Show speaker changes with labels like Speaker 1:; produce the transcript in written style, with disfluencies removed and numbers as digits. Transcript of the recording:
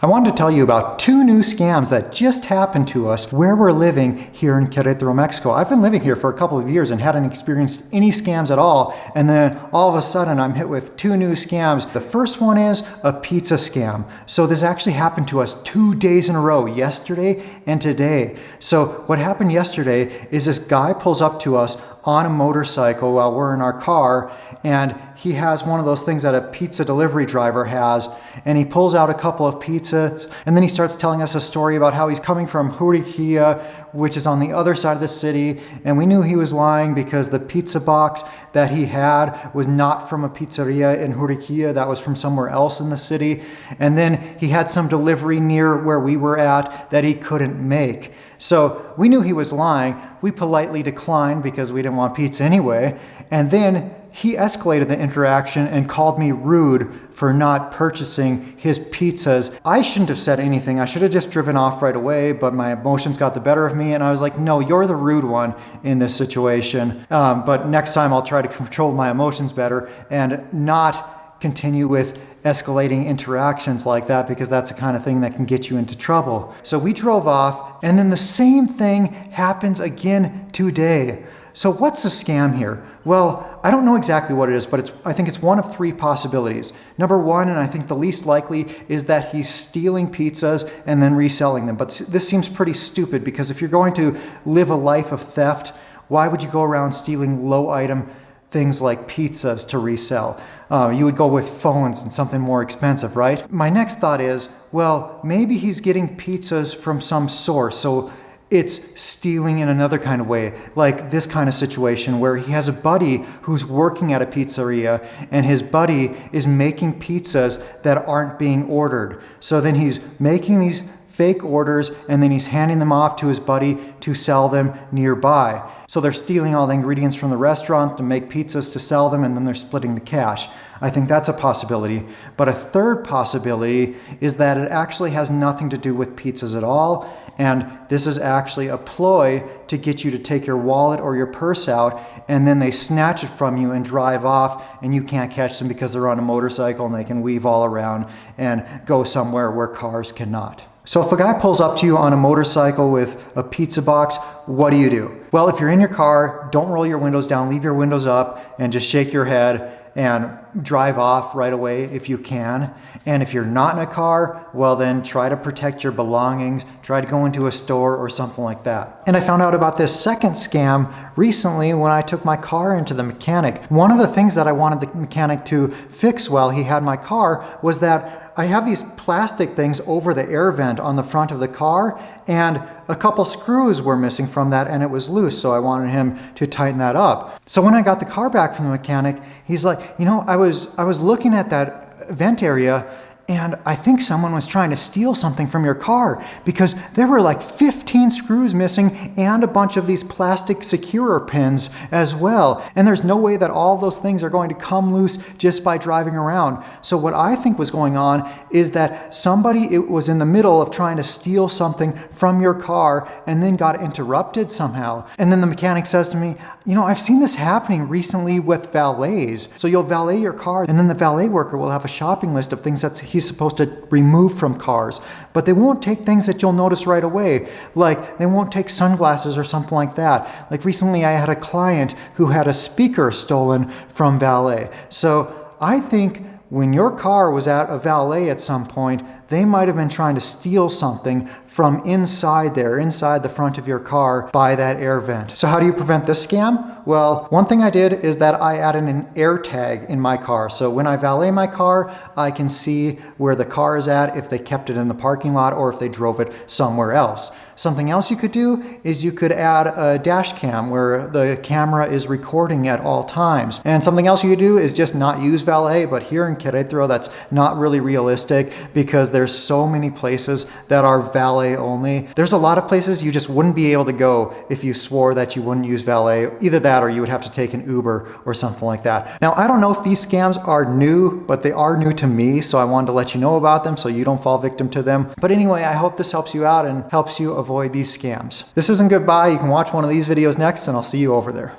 Speaker 1: I wanted to tell you about two new scams that just happened to us where we're living here in Querétaro, Mexico. I've been living here for a couple of years and hadn't experienced any scams at all. And then all of a sudden I'm hit with two new scams. The first one is a pizza scam. So this actually happened to us 2 days in a row, yesterday and today. So what happened yesterday is this guy pulls up to us on a motorcycle while we're in our car, and he has one of those things that a pizza delivery driver has, and he pulls out a couple of pizzas, and then he starts telling us a story about how he's coming from Husky, which is on the other side of the city, and we knew he was lying because the pizza box that he had was not from a pizzeria in Husky, that was from somewhere else in the city, and then he had some delivery near where we were at that he couldn't make. So we knew he was lying. We politely declined because we didn't want pizza anyway. And then he escalated the interaction and called me rude for not purchasing his pizzas. I shouldn't have said anything. I should have just driven off right away, but my emotions got the better of me. And I was like, no, you're the rude one in this situation. But next time I'll try to control my emotions better and not continue with escalating interactions like that, because that's the kind of thing that can get you into trouble. So we drove off, and then the same thing happens again today. So what's the scam here? Well, I don't know exactly what it is, but I think it's one of three possibilities. Number one, and I think the least likely, is that he's stealing pizzas and then reselling them. But this seems pretty stupid, because if you're going to live a life of theft, why would you go around stealing low item things like pizzas to resell? You would go with phones and something more expensive, right? My next thought is, well, maybe he's getting pizzas from some source, so it's stealing in another kind of way, like this kind of situation where he has a buddy who's working at a pizzeria and his buddy is making pizzas that aren't being ordered. So then he's making these fake orders and then he's handing them off to his buddy to sell them nearby. So they're stealing all the ingredients from the restaurant to make pizzas to sell them, and then they're splitting the cash. I think that's a possibility. But a third possibility is that it actually has nothing to do with pizzas at all, and this is actually a ploy to get you to take your wallet or your purse out, and then they snatch it from you and drive off, and you can't catch them because they're on a motorcycle and they can weave all around and go somewhere where cars cannot. So if a guy pulls up to you on a motorcycle with a pizza box, what do? Well, if you're in your car, don't roll your windows down, leave your windows up, and just shake your head and drive off right away if you can. And if you're not in a car, well then try to protect your belongings, try to go into a store or something like that. And I found out about this second scam recently when I took my car into the mechanic. One of the things that I wanted the mechanic to fix while he had my car was that I have these plastic things over the air vent on the front of the car, and a couple screws were missing from that and it was loose, so I wanted him to tighten that up. So when I got the car back from the mechanic, he's like, you know, I was looking at that vent area and I think someone was trying to steal something from your car, because there were like 15 screws missing and a bunch of these plastic securer pins as well. And there's no way that all those things are going to come loose just by driving around. So what I think was going on is that somebody was in the middle of trying to steal something from your car and then got interrupted somehow. And then the mechanic says to me, you know, I've seen this happening recently with valets. So you'll valet your car, and then the valet worker will have a shopping list of things that he's supposed to remove from cars, but they won't take things that you'll notice right away. Like they won't take sunglasses or something like that. Like recently I had a client who had a speaker stolen from valet. So I think when your car was at a valet at some point, they might have been trying to steal something from inside the front of your car by that air vent. So how do you prevent this scam? Well, one thing I did is that I added an air tag in my car. So when I valet my car, I can see where the car is at, if they kept it in the parking lot or if they drove it somewhere else. Something else you could do is you could add a dash cam where the camera is recording at all times. And something else you could do is just not use valet, but here in Querétaro, that's not really realistic because there's so many places that are valet only. There's a lot of places you just wouldn't be able to go if you swore that you wouldn't use valet. Either that or you would have to take an Uber or something like that. Now, I don't know if these scams are new, but they are new to me, so I wanted to let you know about them so you don't fall victim to them. But anyway, I hope this helps you out and helps you avoid these scams. This isn't goodbye. You can watch one of these videos next, and I'll see you over there.